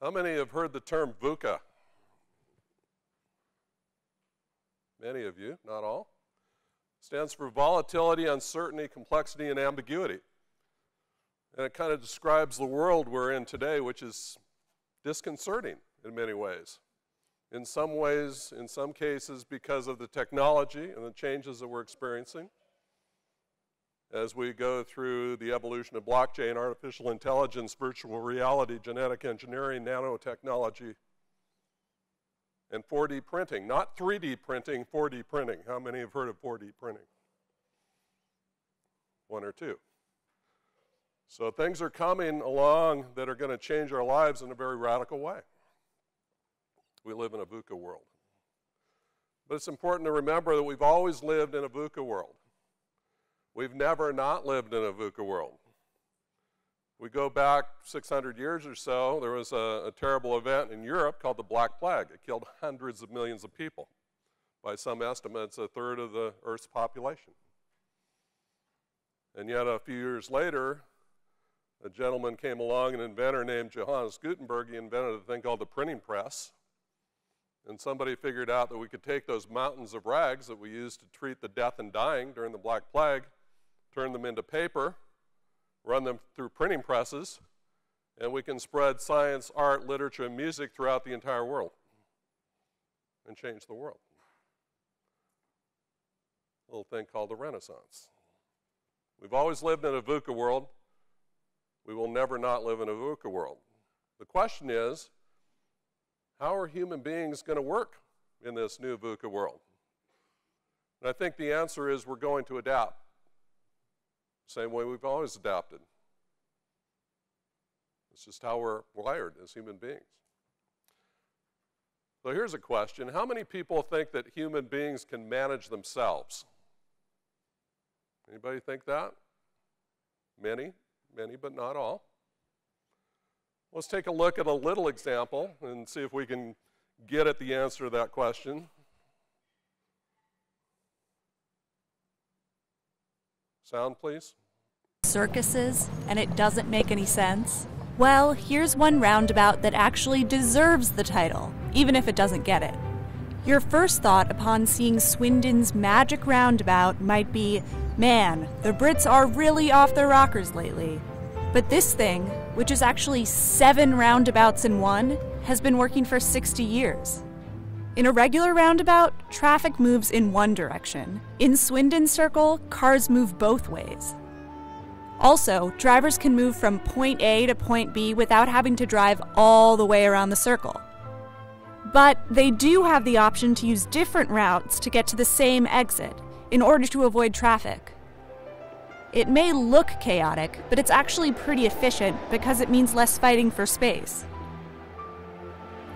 How many have heard the term VUCA? Many of you, not all. Stands for volatility, uncertainty, complexity, and ambiguity. And it kind of describes the world we're in today, which is disconcerting in many ways. In some ways, in some cases, because of the technology and the changes that we're experiencing. As we go through the evolution of blockchain, artificial intelligence, virtual reality, genetic engineering, nanotechnology, and 4D printing. Not 3D printing, 4D printing. How many have heard of 4D printing? One or two. So things are coming along that are going to change our lives in a very radical way. We live in a VUCA world. But it's important to remember that we've always lived in a VUCA world. We've never not lived in a VUCA world. We go back 600 years or so, there was a terrible event in Europe called the Black Plague. It killed hundreds of millions of people. By some estimates, a third of the Earth's population. And yet a few years later, a gentleman came along, an inventor named Johannes Gutenberg. He invented a thing called the printing press. And somebody figured out that we could take those mountains of rags that we used to treat the death and dying during the Black Plague, turn them into paper, run them through printing presses, and we can spread science, art, literature, and music throughout the entire world and change the world. A little thing called the Renaissance. We've always lived in a VUCA world. We will never not live in a VUCA world. The question is, how are human beings going to work in this new VUCA world? And I think the answer is we're going to adapt. Same way we've always adapted. It's just how we're wired as human beings. So here's a question. How many people think that human beings can manage themselves? Anybody think that? Many, but not all. Let's take a look at a little example and see if we can get at the answer to that question. Sound, please. Circuses, and it doesn't make any sense? Well, here's one roundabout that actually deserves the title, even if it doesn't get it. Your first thought upon seeing Swindon's magic roundabout might be, man, the Brits are really off their rockers lately. But this thing, which is actually 7 roundabouts in one, has been working for 60 years. In a regular roundabout, traffic moves in one direction. In Swindon Circle, cars move both ways. Also, drivers can move from point A to point B without having to drive all the way around the circle. But they do have the option to use different routes to get to the same exit in order to avoid traffic. It may look chaotic, but it's actually pretty efficient because it means less fighting for space.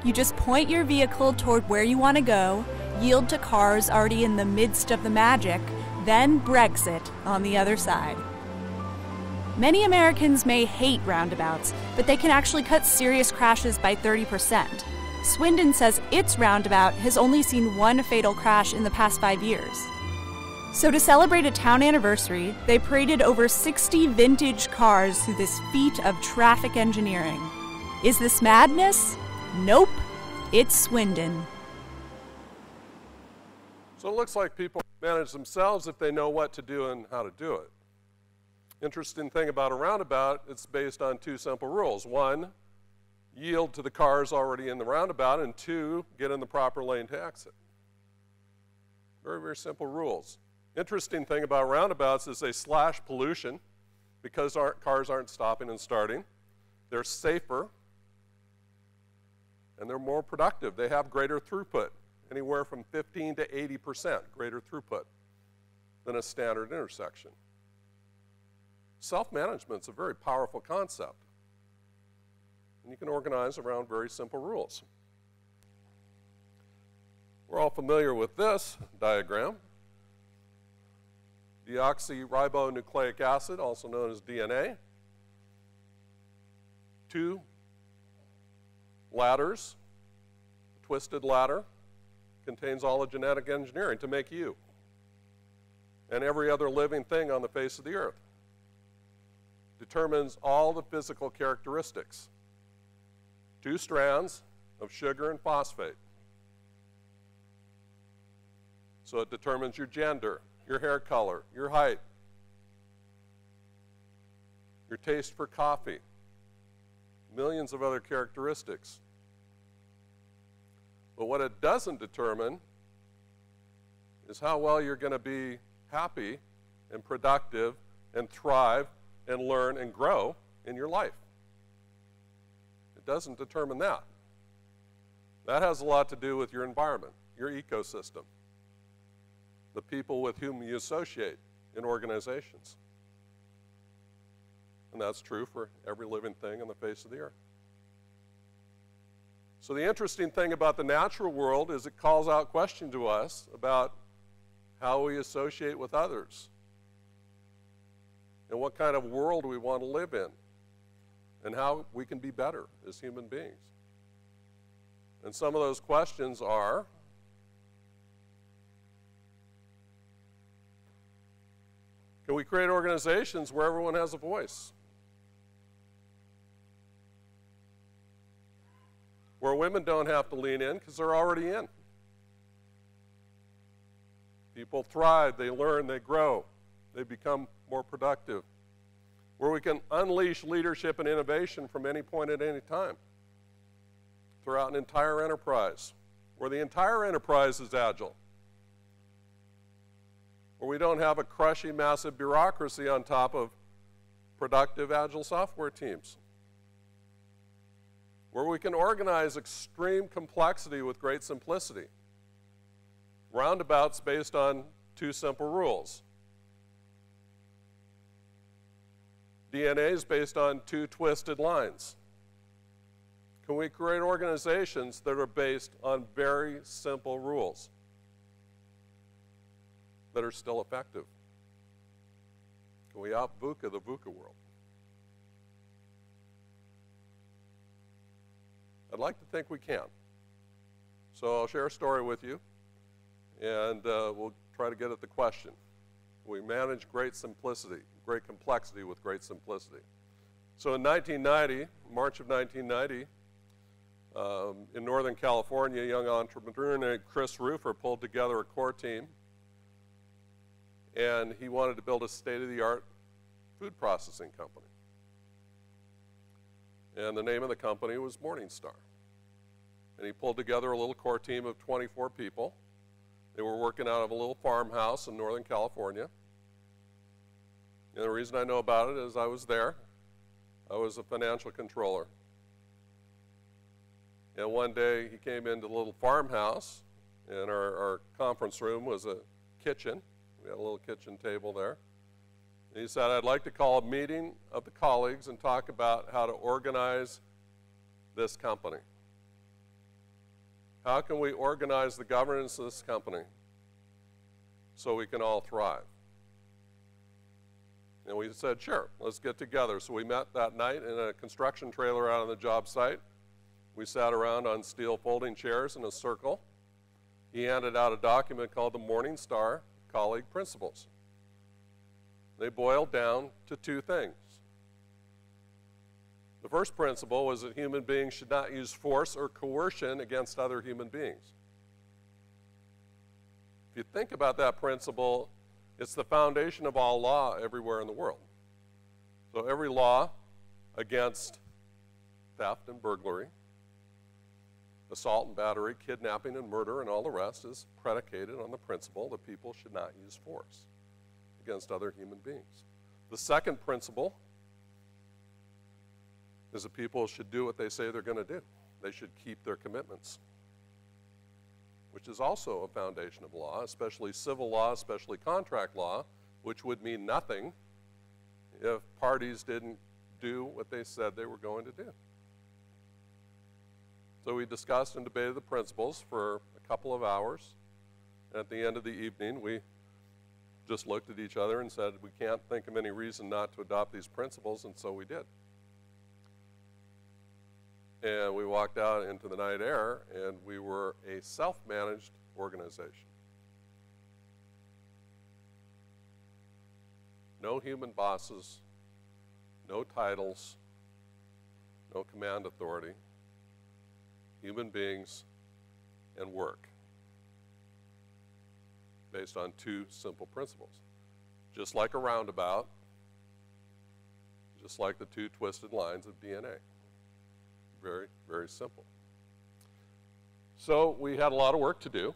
You just point your vehicle toward where you want to go, yield to cars already in the midst of the magic, then Brexit on the other side. Many Americans may hate roundabouts, but they can actually cut serious crashes by 30%. Swindon says its roundabout has only seen 1 fatal crash in the past 5 years. So to celebrate a town anniversary, they paraded over 60 vintage cars through this feat of traffic engineering. Is this madness? Nope, it's Swindon. So it looks like people manage themselves if they know what to do and how to do it. Interesting thing about a roundabout, it's based on 2 simple rules. 1, yield to the cars already in the roundabout, and 2, get in the proper lane to exit. Very, very simple rules. Interesting thing about roundabouts is they slash pollution because our cars aren't stopping and starting. They're safer, and they're more productive. They have greater throughput, anywhere from 15 to 80% greater throughput than a standard intersection. Self-management's a very powerful concept, and you can organize around very simple rules. We're all familiar with this diagram. Deoxyribonucleic acid, also known as DNA. 2 ladders, a twisted ladder, contains all the genetic engineering to make you and every other living thing on the face of the earth. Determines all the physical characteristics. 2 strands of sugar and phosphate. So it determines your gender, your hair color, your height, your taste for coffee, millions of other characteristics. But what it doesn't determine is how well you're going to be happy and productive and thrive and learn and grow in your life. It doesn't determine that. That has a lot to do with your environment, your ecosystem, the people with whom you associate in organizations. And that's true for every living thing on the face of the earth. So the interesting thing about the natural world is it calls out questions to us about how we associate with others and what kind of world we want to live in and how we can be better as human beings. And some of those questions are, can we create organizations where everyone has a voice? Where women don't have to lean in because they're already in. People thrive, they learn, they grow, they become more productive. Where we can unleash leadership and innovation from any point at any time throughout an entire enterprise. Where the entire enterprise is agile. Where we don't have a crushing, massive bureaucracy on top of productive, agile software teams. Where we can organize extreme complexity with great simplicity. Roundabouts based on 2 simple rules. DNAs based on 2 twisted lines. Can we create organizations that are based on very simple rules that are still effective? Can we out-VUCA the VUCA world? I'd like to think we can. So I'll share a story with you, and we'll try to get at the question. We manage great simplicity, great complexity with great simplicity. So in 1990, March of 1990, in Northern California, a young entrepreneur named Chris Roofer pulled together a core team, and he wanted to build a state-of-the-art food processing company. And the name of the company was Morningstar. And he pulled together a little core team of 24 people. They were working out of a little farmhouse in Northern California. And the reason I know about it is I was there. I was a financial controller. And one day he came into the little farmhouse, and our conference room was a kitchen. We had a little kitchen table there. And he said, I'd like to call a meeting of the colleagues and talk about how to organize this company. How can we organize the governance of this company so we can all thrive? And we said, sure, let's get together. So we met that night in a construction trailer out on the job site. We sat around on steel folding chairs in a circle. He handed out a document called the Morningstar Colleague Principles. They boiled down to 2 things. The first principle was that human beings should not use force or coercion against other human beings. If you think about that principle, it's the foundation of all law everywhere in the world. So every law against theft and burglary, assault and battery, kidnapping and murder, and all the rest is predicated on the principle that people should not use force against other human beings. The second principle is that people should do what they say they're going to do. They should keep their commitments, which is also a foundation of law, especially civil law, especially contract law, which would mean nothing if parties didn't do what they said they were going to do. So we discussed and debated the principles for a couple of hours. And at the end of the evening, we just looked at each other and said, we can't think of any reason not to adopt these principles, and so we did. And we walked out into the night air, and we were a self-managed organization. No human bosses, no titles, no command authority, human beings and work, based on two simple principles. Just like a roundabout, just like the two twisted lines of DNA. Very, very simple. So we had a lot of work to do.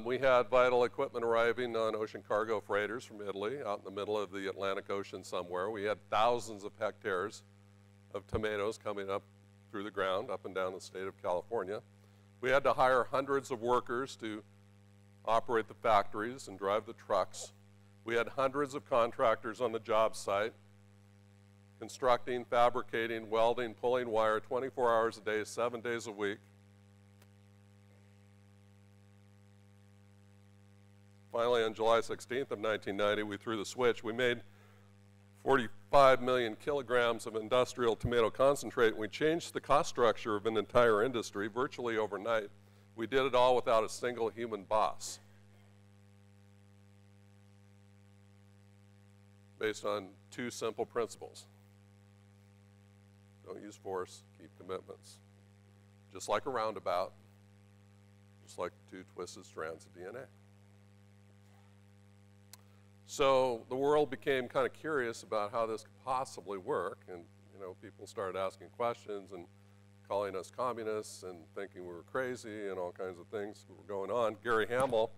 We had vital equipment arriving on ocean cargo freighters from Italy out in the middle of the Atlantic Ocean somewhere. We had thousands of hectares of tomatoes coming up through the ground up and down the state of California. We had to hire hundreds of workers to operate the factories and drive the trucks. We had hundreds of contractors on the job site, constructing, fabricating, welding, pulling wire 24 hours a day, 7 days a week. Finally, on July 16th of 1990, we threw the switch. We made 45 million kilograms of industrial tomato concentrate, and we changed the cost structure of an entire industry virtually overnight. We did it all without a single human boss, based on two simple principles. Don't use force, keep commitments. Just like a roundabout, just like two twisted strands of DNA. So the world became kind of curious about how this could possibly work, and people started asking questions and calling us communists and thinking we were crazy and all kinds of things were going on. Gary Hamel,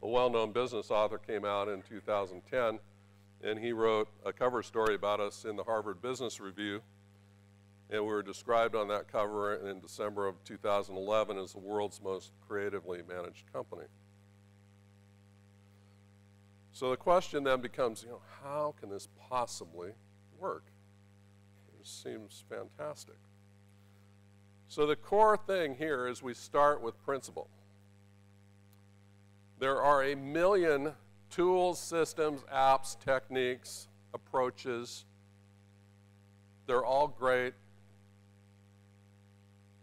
a well-known business author, came out in 2010, and he wrote a cover story about us in the Harvard Business Review, and we were described on that cover in December of 2011 as the world's most creatively managed company. So the question then becomes, how can this possibly work? It seems fantastic. So the core thing here is we start with principle. There are a million tools, systems, apps, techniques, approaches. They're all great.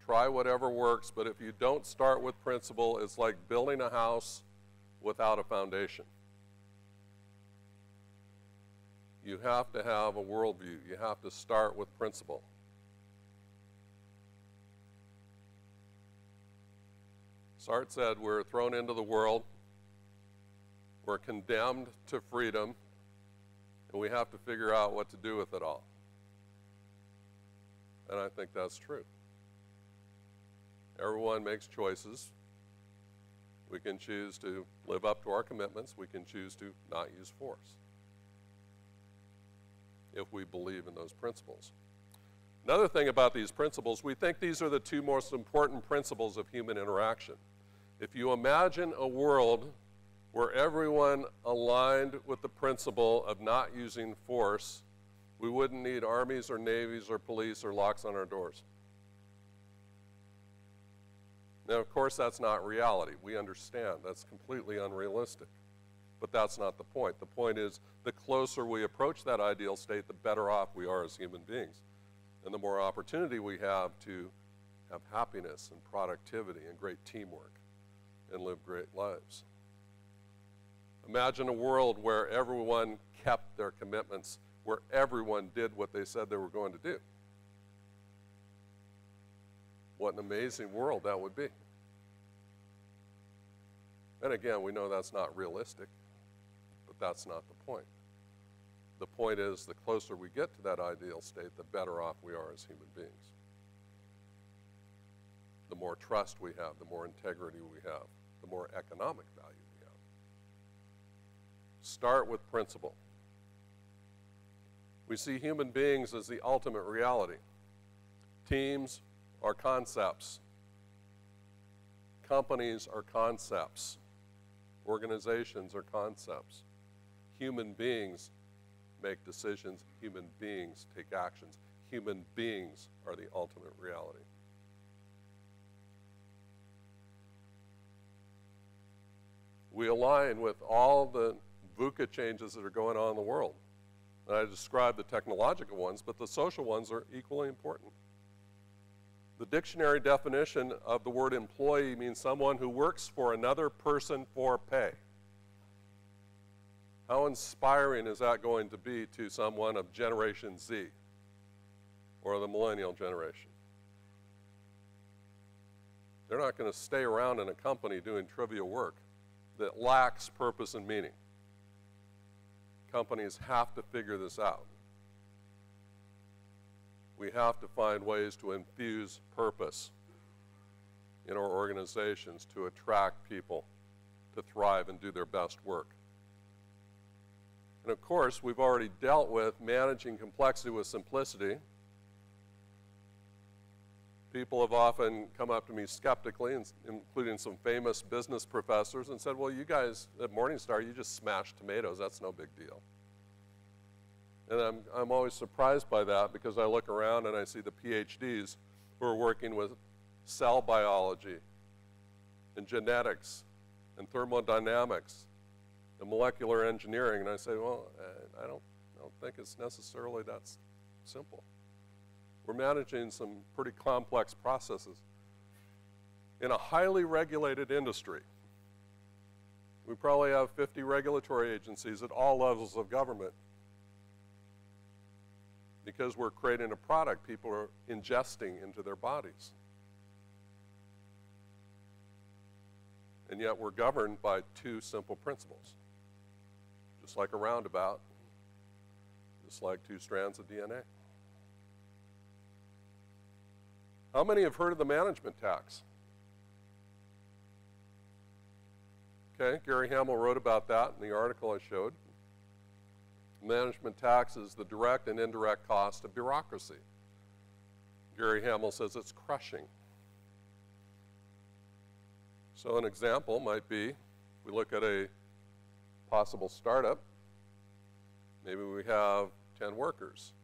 Try whatever works, but if you don't start with principle, it's like building a house without a foundation. You have to have a worldview. You have to start with principle. Sartre said we're thrown into the world, we're condemned to freedom, and we have to figure out what to do with it all. And I think that's true. Everyone makes choices. We can choose to live up to our commitments. We can choose to not use force, if we believe in those principles. Another thing about these principles, we think these are the two most important principles of human interaction. If you imagine a world where everyone aligned with the principle of not using force, we wouldn't need armies or navies or police or locks on our doors. Now, of course, that's not reality. We understand that's completely unrealistic. But that's not the point. The point is, the closer we approach that ideal state, the better off we are as human beings. And the more opportunity we have to have happiness and productivity and great teamwork and live great lives. Imagine a world where everyone kept their commitments, where everyone did what they said they were going to do. What an amazing world that would be. And again, we know that's not realistic. That's not the point. The point is, the closer we get to that ideal state, the better off we are as human beings. The more trust we have, the more integrity we have, the more economic value we have. Start with principle. We see human beings as the ultimate reality. Teams are concepts. Companies are concepts. Organizations are concepts. Human beings make decisions. Human beings take actions. Human beings are the ultimate reality. We align with all the VUCA changes that are going on in the world. And I described the technological ones, but the social ones are equally important. The dictionary definition of the word employee means someone who works for another person for pay. How inspiring is that going to be to someone of Generation Z or the millennial generation? They're not going to stay around in a company doing trivial work that lacks purpose and meaning. Companies have to figure this out. We have to find ways to infuse purpose in our organizations to attract people to thrive and do their best work. And of course, we've already dealt with managing complexity with simplicity. People have often come up to me skeptically, including some famous business professors, and said, well, you guys at Morningstar, you just smash tomatoes. That's no big deal. And I'm always surprised by that because I look around and I see the PhDs who are working with cell biology and genetics and thermodynamics and molecular engineering, and I say, well, I don't think it's necessarily that simple. We're managing some pretty complex processes in a highly regulated industry. We probably have 50 regulatory agencies at all levels of government because we're creating a product people are ingesting into their bodies. And yet we're governed by two simple principles. Just like a roundabout, just like two strands of DNA. How many have heard of the management tax? Okay, Gary Hamel wrote about that in the article I showed. Management tax is the direct and indirect cost of bureaucracy. Gary Hamel says it's crushing. So an example might be, we look at a possible startup, maybe we have 10 workers,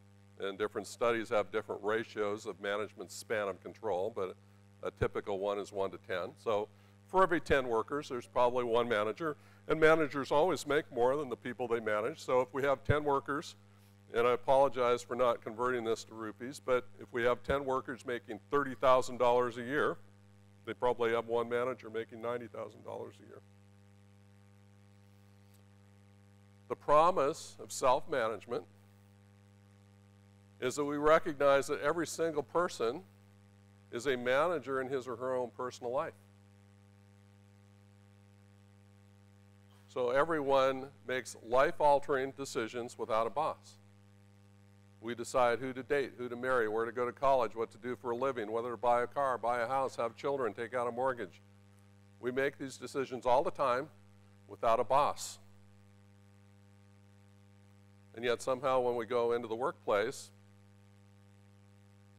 and different studies have different ratios of management span of control, but a typical one is 1 to 10. So for every 10 workers, there's probably one manager, and managers always make more than the people they manage. So if we have 10 workers, and I apologize for not converting this to rupees, but if we have 10 workers making $30,000 a year, they probably have one manager making $90,000 a year. The promise of self-management is that we recognize that every single person is a manager in his or her own personal life. So everyone makes life-altering decisions without a boss. We decide who to date, who to marry, where to go to college, what to do for a living, whether to buy a car, buy a house, have children, take out a mortgage. We make these decisions all the time without a boss. And yet somehow when we go into the workplace,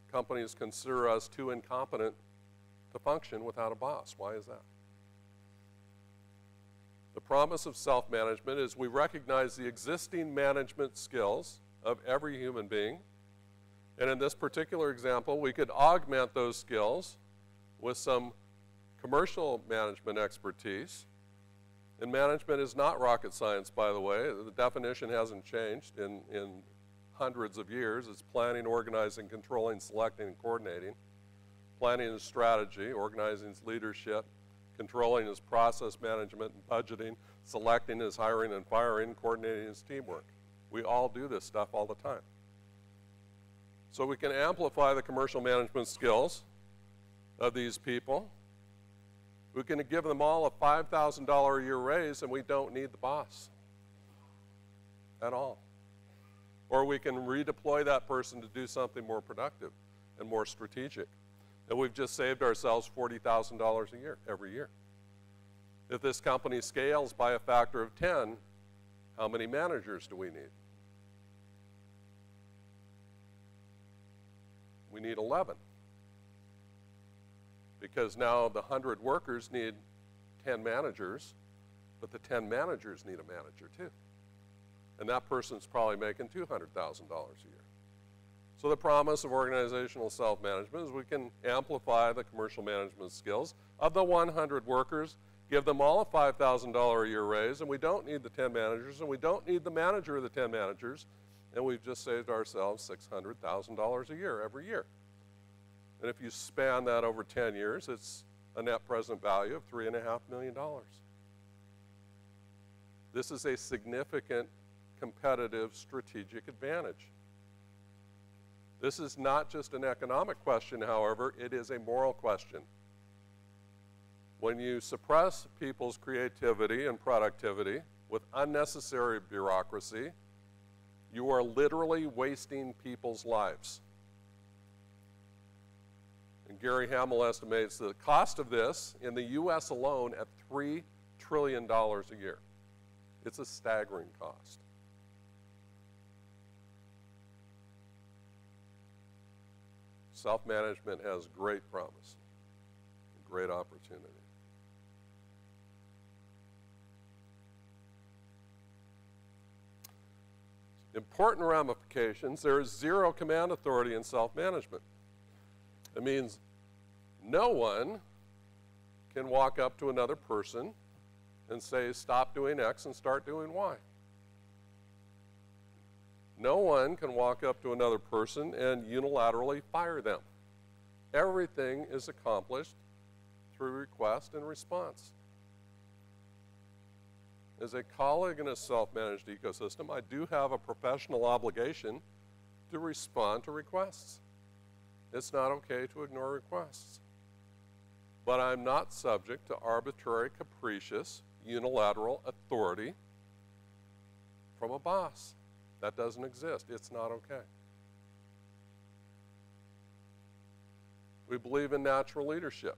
companies consider us too incompetent to function without a boss. Why is that? The promise of self-management is we recognize the existing management skills of every human being. And in this particular example, we could augment those skills with some commercial management expertise. And management is not rocket science, by the way. The definition hasn't changed in hundreds of years. It's planning, organizing, controlling, selecting, and coordinating. Planning is strategy, organizing is leadership, controlling is process management and budgeting, selecting is hiring and firing, coordinating is teamwork. We all do this stuff all the time. So we can amplify the commercial management skills of these people. We can give them all a $5,000 a year raise and we don't need the boss at all. Or we can redeploy that person to do something more productive and more strategic. And we've just saved ourselves $40,000 a year, every year. If this company scales by a factor of 10, how many managers do we need? We need 11. Because now the 100 workers need 10 managers, but the 10 managers need a manager too. And that person's probably making $200,000 a year. So the promise of organizational self-management is we can amplify the commercial management skills of the 100 workers, give them all a $5,000 a year raise, and we don't need the 10 managers, and we don't need the manager of the 10 managers, and we've just saved ourselves $600,000 a year every year. And if you span that over 10 years, it's a net present value of $3.5 million. This is a significant competitive strategic advantage. This is not just an economic question, however, it is a moral question. When you suppress people's creativity and productivity with unnecessary bureaucracy, you are literally wasting people's lives. And Gary Hamel estimates the cost of this in the US alone at $3 trillion a year. It's a staggering cost. Self-management has great promise, great opportunity. Important ramifications: there is zero command authority in self-management. It means no one can walk up to another person and say, stop doing X and start doing Y. No one can walk up to another person and unilaterally fire them. Everything is accomplished through request and response. As a colleague in a self-managed ecosystem, I do have a professional obligation to respond to requests. It's not okay to ignore requests. But I'm not subject to arbitrary, capricious, unilateral authority from a boss. That doesn't exist. It's not okay. We believe in natural leadership.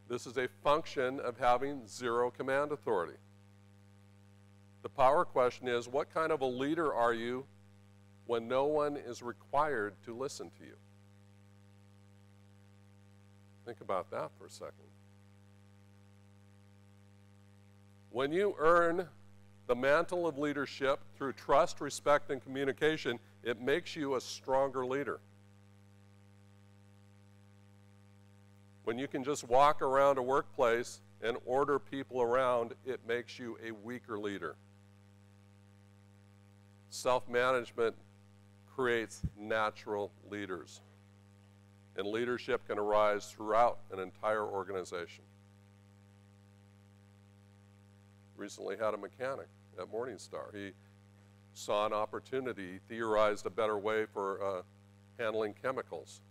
This is a function of having zero command authority. The power question is, what kind of a leader are you when no one is required to listen to you? Think about that for a second. When you earn the mantle of leadership through trust, respect, and communication, it makes you a stronger leader. When you can just walk around a workplace and order people around, it makes you a weaker leader. Self-management creates natural leaders, and leadership can arise throughout an entire organization. Recently had a mechanic at Morningstar. He saw an opportunity, theorized a better way for handling chemicals.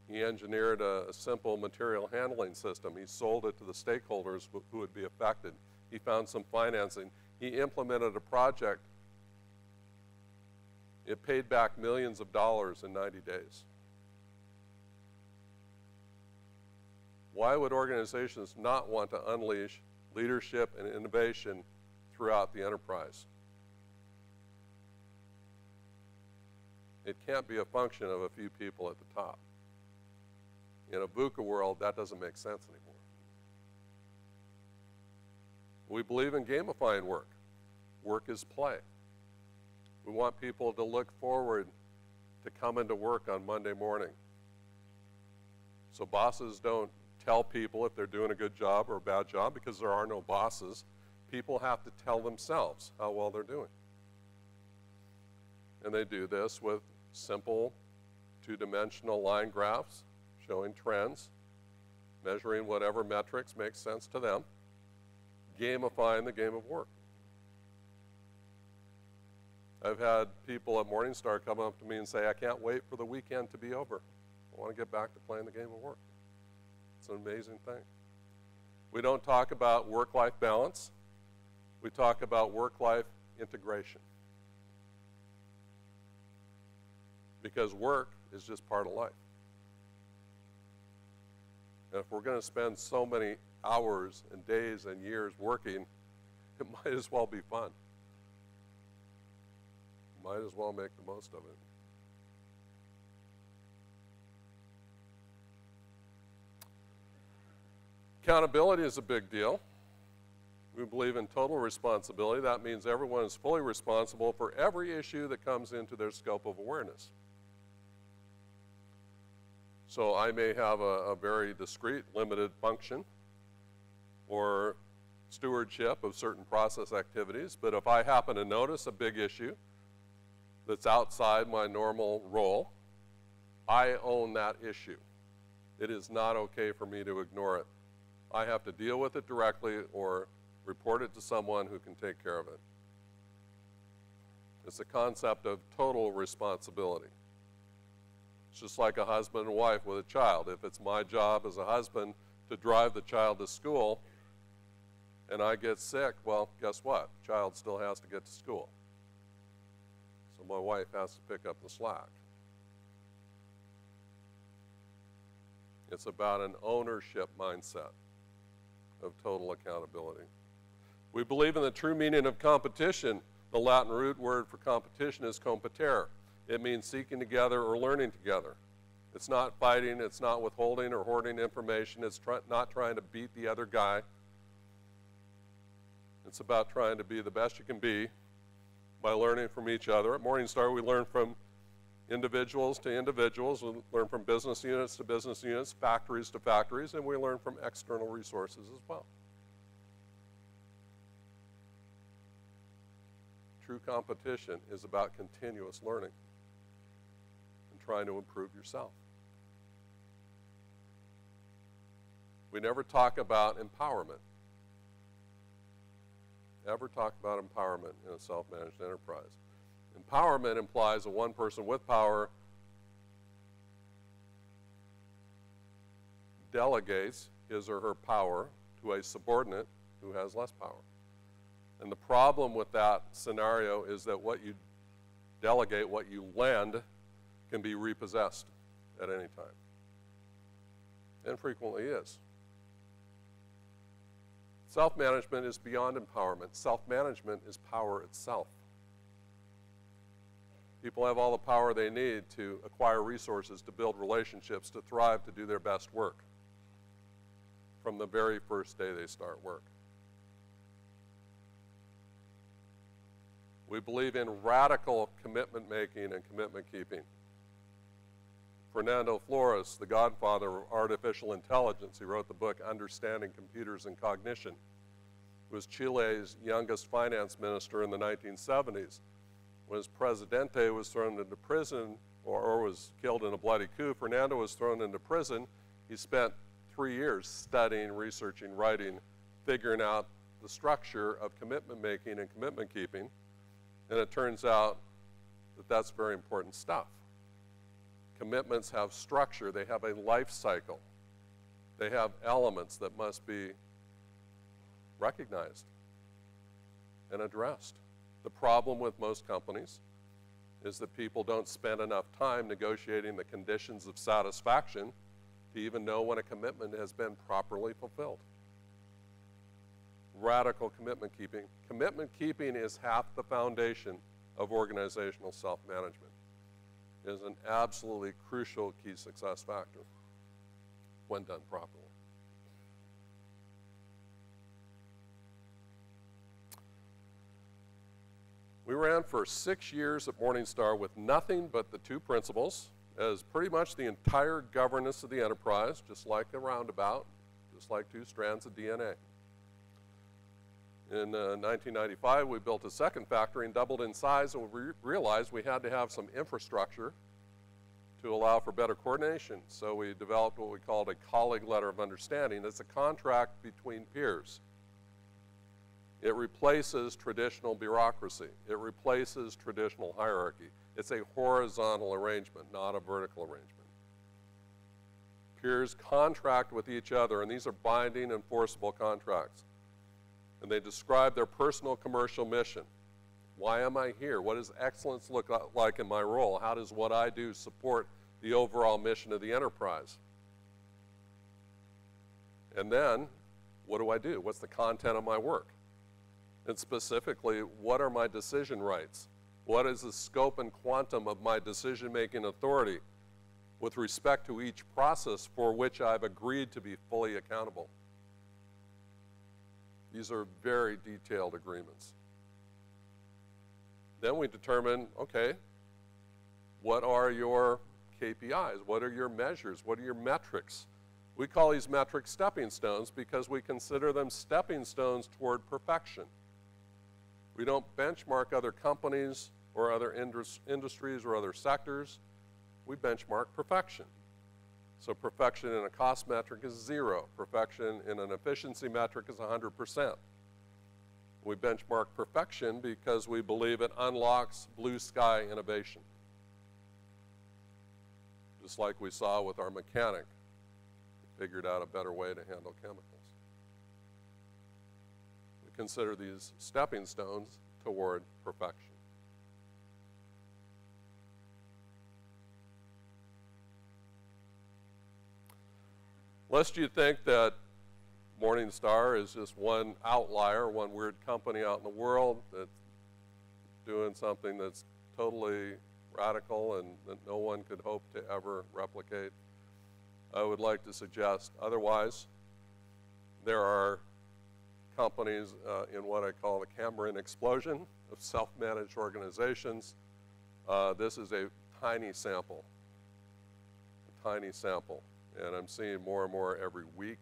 He engineered a simple material handling system. He sold it to the stakeholders who would be affected. He found some financing. He implemented a project. It paid back millions of dollars in 90 days. Why would organizations not want to unleash leadership and innovation throughout the enterprise? It can't be a function of a few people at the top. In a VUCA world, that doesn't make sense anymore. We believe in gamifying work. Work is play. We want people to look forward to coming to work on Monday morning. So bosses don't tell people if they're doing a good job or a bad job, because there are no bosses. People have to tell themselves how well they're doing. And they do this with simple two-dimensional line graphs showing trends, measuring whatever metrics make sense to them, gamifying the game of work. I've had people at Morningstar come up to me and say, I can't wait for the weekend to be over. I want to get back to playing the game of work. It's an amazing thing. We don't talk about work-life balance. We talk about work-life integration. Because work is just part of life. And if we're going to spend so many hours and days and years working, it might as well be fun. Might as well make the most of it. Accountability is a big deal. We believe in total responsibility. That means everyone is fully responsible for every issue that comes into their scope of awareness. So I may have a very discrete, limited function or stewardship of certain process activities, but if I happen to notice a big issue that's outside my normal role, I own that issue. It is not okay for me to ignore it. I have to deal with it directly or report it to someone who can take care of it. It's the concept of total responsibility. It's just like a husband and wife with a child. If it's my job as a husband to drive the child to school, and I get sick, well, guess what? The child still has to get to school. So my wife has to pick up the slack. It's about an ownership mindset of total accountability. We believe in the true meaning of competition. The Latin root word for competition is competere. It means seeking together or learning together. It's not fighting, it's not withholding or hoarding information, it's not trying to beat the other guy. It's about trying to be the best you can be by learning from each other. At Morningstar, we learn from individuals to individuals, we learn from business units to business units, factories to factories, and we learn from external resources as well. True competition is about continuous learning and trying to improve yourself. We never talk about empowerment. Never talk about empowerment in a self-managed enterprise. Empowerment implies a one person with power delegates his or her power to a subordinate who has less power. And the problem with that scenario is that what you delegate, what you lend, can be repossessed at any time. And frequently is. Self-management is beyond empowerment. Self-management is power itself. People have all the power they need to acquire resources, to build relationships, to thrive, to do their best work from the very first day they start work. We believe in radical commitment making and commitment keeping. Fernando Flores, the godfather of artificial intelligence, he wrote the book Understanding Computers and Cognition, was Chile's youngest finance minister in the 1970s. When his presidente was thrown into prison or was killed in a bloody coup, Fernando was thrown into prison. He spent 3 years studying, researching, writing, figuring out the structure of commitment making and commitment keeping. And it turns out that that's very important stuff. Commitments have structure. They have a life cycle. They have elements that must be recognized and addressed. The problem with most companies is that people don't spend enough time negotiating the conditions of satisfaction to even know when a commitment has been properly fulfilled. Radical commitment keeping. Commitment keeping is half the foundation of organizational self-management. It is an absolutely crucial key success factor when done properly. We ran for 6 years at Morningstar with nothing but the two principles as pretty much the entire governance of the enterprise, just like a roundabout, just like two strands of DNA. In 1995, we built a second factory and doubled in size, and we realized we had to have some infrastructure to allow for better coordination. So we developed what we called a colleague letter of understanding. It's a contract between peers. It replaces traditional bureaucracy. It replaces traditional hierarchy. It's a horizontal arrangement, not a vertical arrangement. Peers contract with each other, and these are binding, enforceable contracts. And they describe their personal commercial mission. Why am I here? What does excellence look like in my role? How does what I do support the overall mission of the enterprise? And then, what do I do? What's the content of my work? And specifically, what are my decision rights? What is the scope and quantum of my decision-making authority with respect to each process for which I've agreed to be fully accountable? These are very detailed agreements. Then we determine, okay, what are your KPIs? What are your measures? What are your metrics? We call these metrics stepping stones because we consider them stepping stones toward perfection. We don't benchmark other companies or other industries or other sectors. We benchmark perfection. So perfection in a cost metric is 0. Perfection in an efficiency metric is 100%. We benchmark perfection because we believe it unlocks blue sky innovation. Just like we saw with our mechanic. figured out a better way to handle chemicals. We consider these stepping stones toward perfection. Lest you think that Morningstar is just one outlier, one weird company out in the world that's doing something that's totally radical and that no one could hope to ever replicate, I would like to suggest otherwise. There are companies in what I call the Cambrian explosion of self-managed organizations. This is a tiny sample, and I'm seeing more and more every week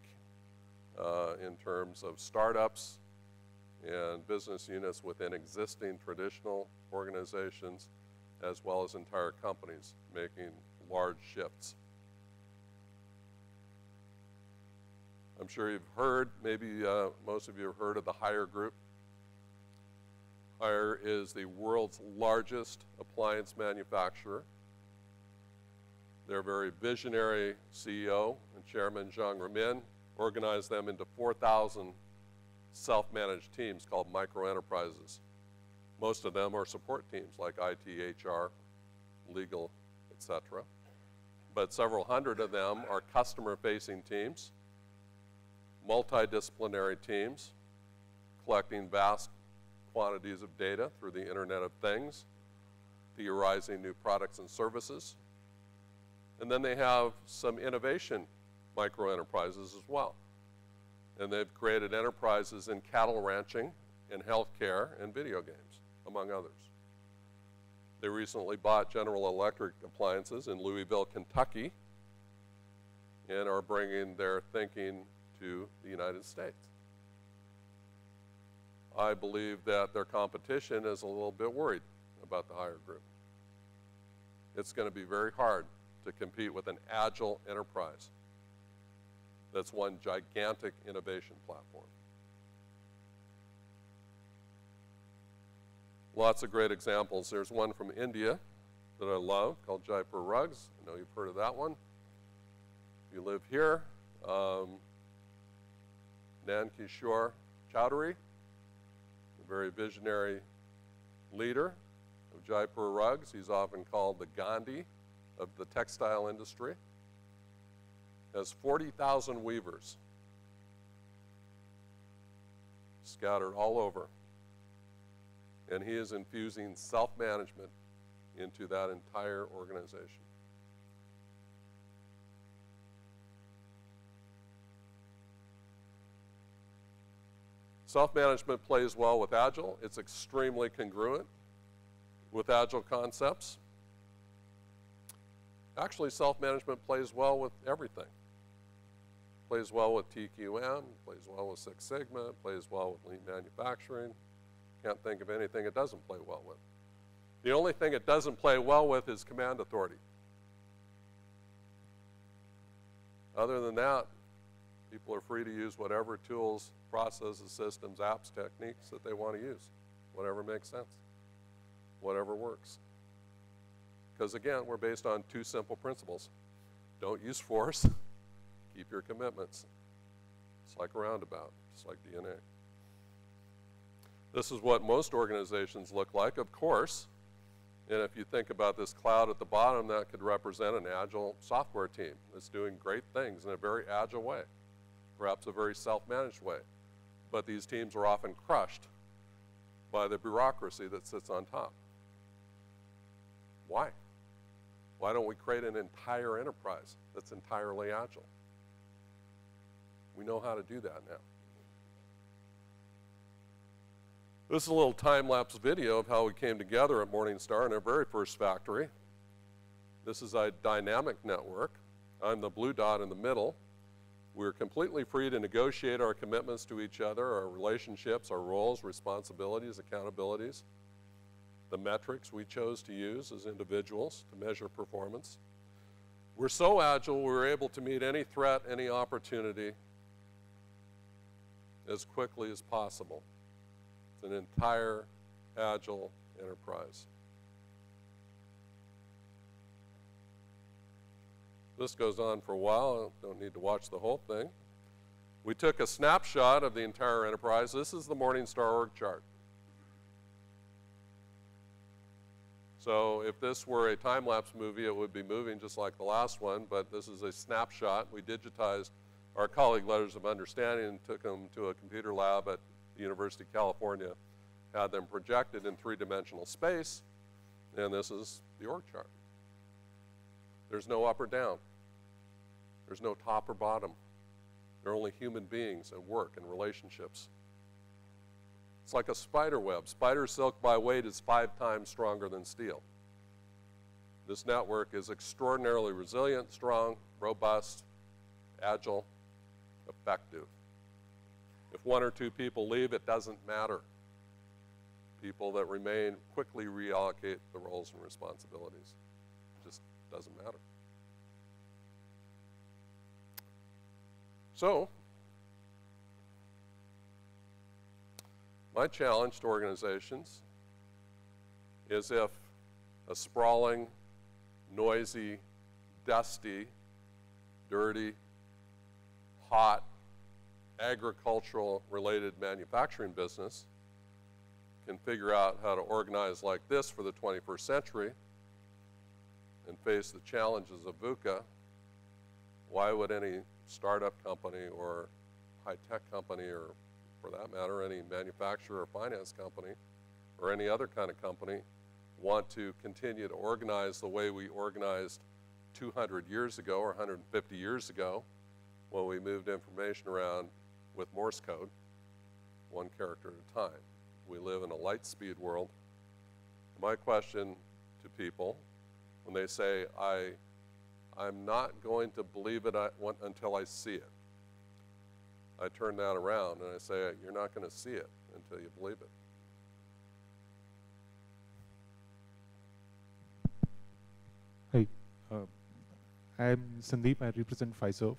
in terms of startups and business units within existing traditional organizations, as well as entire companies making large shifts. I'm sure you've heard, maybe most of you have heard of the Hire Group. Hire is the world's largest appliance manufacturer. Their very visionary CEO and chairman, Jean Ramin, organized them into 4,000 self-managed teams called micro-enterprises. Most of them are support teams like IT, HR, legal, etc. But several hundred of them are customer-facing teams, multidisciplinary teams, collecting vast quantities of data through the Internet of Things, theorizing new products and services. And then they have some innovation micro-enterprises as well. And they've created enterprises in cattle ranching, in healthcare, and video games, among others. They recently bought General Electric appliances in Louisville, Kentucky, and are bringing their thinking to the United States. I believe that their competition is a little bit worried about the Hire Group. It's going to be very hard to compete with an agile enterprise that's one gigantic innovation platform. Lots of great examples. There's one from India that I love called Jaipur Rugs. I know you've heard of that one. If you live here, Nankishore Chowdhury, a very visionary leader of Jaipur Rugs. He's often called the Gandhi of the textile industry. Has 40,000 weavers scattered all over. And he is infusing self-management into that entire organization. Self-management plays well with Agile. It's extremely congruent with Agile concepts. Actually, self-management plays well with everything. Plays well with TQM, plays well with Six Sigma, plays well with lean manufacturing. Can't think of anything it doesn't play well with. The only thing it doesn't play well with is command authority. Other than that, people are free to use whatever tools, processes, systems, apps, techniques that they want to use. Whatever makes sense. Whatever works. Because again, we're based on two simple principles. Don't use force. Keep your commitments. It's like a roundabout, just like DNA. This is what most organizations look like, of course. And if you think about this cloud at the bottom, that could represent an agile software team that's doing great things in a very agile way, perhaps a very self-managed way. But these teams are often crushed by the bureaucracy that sits on top. Why? Why don't we create an entire enterprise that's entirely agile? We know how to do that now. This is a little time-lapse video of how we came together at Morningstar in our very first factory. This is a dynamic network. I'm the blue dot in the middle. We're completely free to negotiate our commitments to each other, our relationships, our roles, responsibilities, accountabilities, the metrics we chose to use as individuals to measure performance. We're so agile, we were able to meet any threat, any opportunity as quickly as possible. It's an entire agile enterprise. This goes on for a while. I don't need to watch the whole thing. We took a snapshot of the entire enterprise. This is the Morningstar org chart. So if this were a time-lapse movie, it would be moving just like the last one, but this is a snapshot. We digitized our colleague letters of understanding and took them to a computer lab at the University of California, had them projected in three-dimensional space, and this is the org chart. There's no up or down. There's no top or bottom. They're only human beings at work and relationships. It's like a spider web. Spider silk by weight is 5 times stronger than steel. This network is extraordinarily resilient, strong, robust, agile, effective. If 1 or 2 people leave, it doesn't matter. People that remain quickly reallocate the roles and responsibilities. It just doesn't matter. So, my challenge to organizations is if a sprawling, noisy, dusty, dirty, hot, agricultural-related manufacturing business can figure out how to organize like this for the 21st century and face the challenges of VUCA, why would any startup company or high-tech company, or for that matter, any manufacturer or finance company or any other kind of company want to continue to organize the way we organized 200 years ago or 150 years ago when we moved information around with Morse code, 1 character at a time. We live in a light speed world. My question to people when they say, I'm not going to believe it until I see it, I turn that around and I say, you're not going to see it until you believe it. Hi, I'm Sandeep. I represent Fiserv.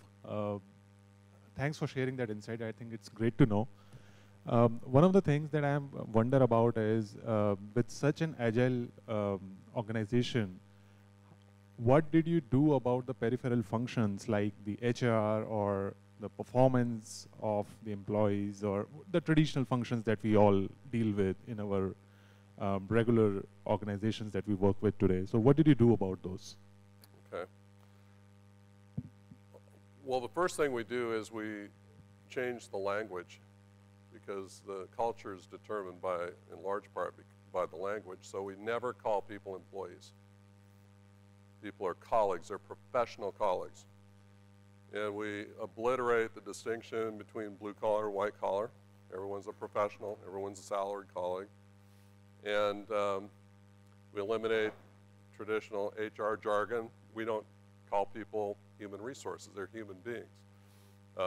Thanks for sharing that insight. I think it's great to know. One of the things that I wonder about is with such an agile organization, what did you do about the peripheral functions like the HR or the performance of the employees or the traditional functions that we all deal with in our regular organizations that we work with today? So what did you do about those? Okay. Well, the first thing we do is we change the language because the culture is determined by, in large part, by the language. So we never call people employees. People are colleagues, they're professional colleagues. And we obliterate the distinction between blue collar and white collar. Everyone's a professional, everyone's a salaried colleague. And we eliminate traditional HR jargon. We don't call people human resources, they're human beings.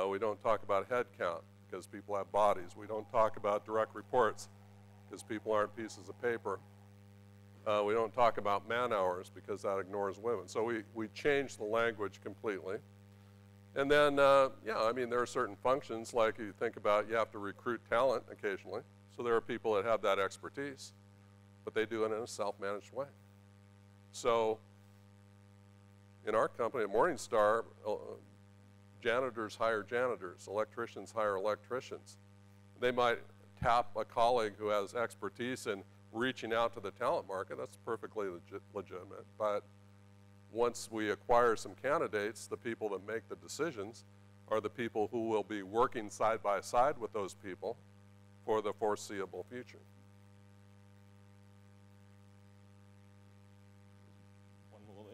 We don't talk about head count because people have bodies. We don't talk about direct reports because people aren't pieces of paper. We don't talk about man hours because that ignores women. So we change the language completely. And then, yeah, I mean, there are certain functions like you think about, you have to recruit talent occasionally. So there are people that have that expertise, but they do it in a self-managed way. So in our company at Morningstar, janitors hire janitors, electricians hire electricians. They might tap a colleague who has expertise in reaching out to the talent market. That's perfectly legitimate. But once we acquire some candidates, the people that make the decisions are the people who will be working side by side with those people for the foreseeable future. One more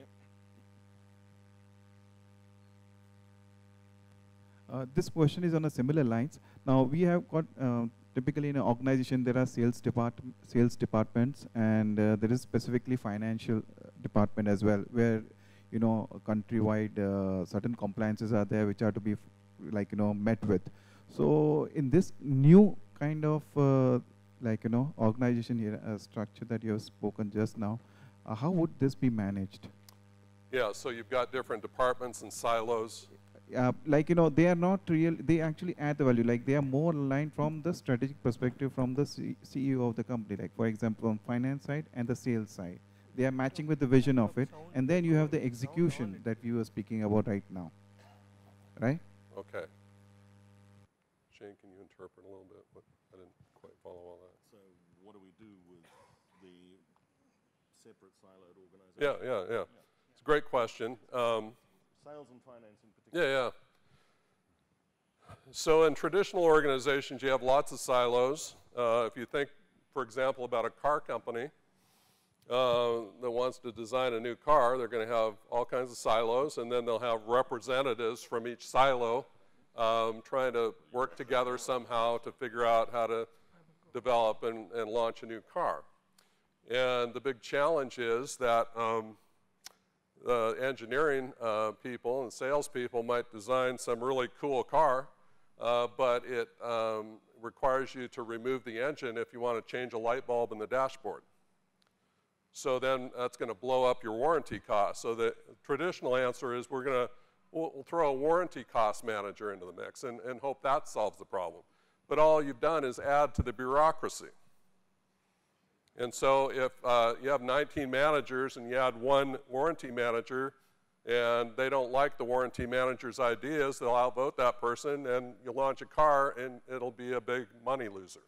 there. This question is on a similar lines. Now we have got typically in an organization there are sales departments, and there is specifically financial department as well, where countrywide certain compliances are there which are to be met with. So in this new kind of organization here, structure that you have spoken just now, how would this be managed? Yeah, so you've got different departments and silos. They are not real, they actually add the value, they are more aligned from the strategic perspective from the CEO of the company, like for example on finance side and the sales side. They are matching with the vision of it. And then you have the execution that we were speaking about right now. Right? Okay. Shane, can you interpret a little bit? I didn't quite follow all that. So what do we do with the separate siloed organizations? Yeah. It's a great question. Sales and finance in particular. Yeah. So in traditional organizations, you have lots of silos. If you think, for example, about a car company that wants to design a new car, they're going to have all kinds of silos, and then they'll have representatives from each silo trying to work together somehow to figure out how to develop and launch a new car. And the big challenge is that the engineering people and sales people might design some really cool car, but it requires you to remove the engine if you want to change a light bulb in the dashboard. So then that's going to blow up your warranty costs. So the traditional answer is we'll throw a warranty cost manager into the mix and hope that solves the problem. But all you've done is add to the bureaucracy. And so if you have 19 managers and you add one warranty manager and they don't like the warranty manager's ideas, they'll outvote that person and you launch a car and it'll be a big money loser.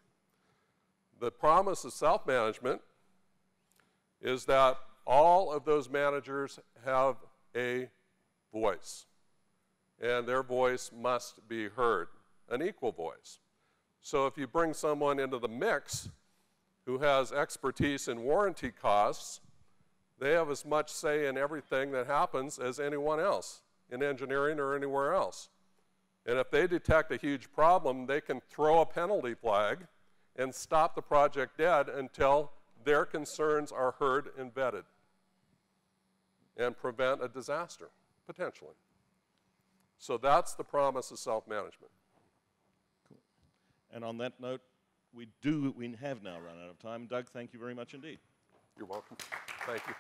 The promise of self-management is that all of those managers have a voice, and their voice must be heard, an equal voice. So if you bring someone into the mix who has expertise in warranty costs, they have as much say in everything that happens as anyone else in engineering or anywhere else. And if they detect a huge problem, they can throw a penalty flag and stop the project dead until their concerns are heard and vetted and prevent a disaster, potentially. So that's the promise of self-management. Cool. And on that note, we have now run out of time. Doug, thank you very much indeed. You're welcome. Thank you.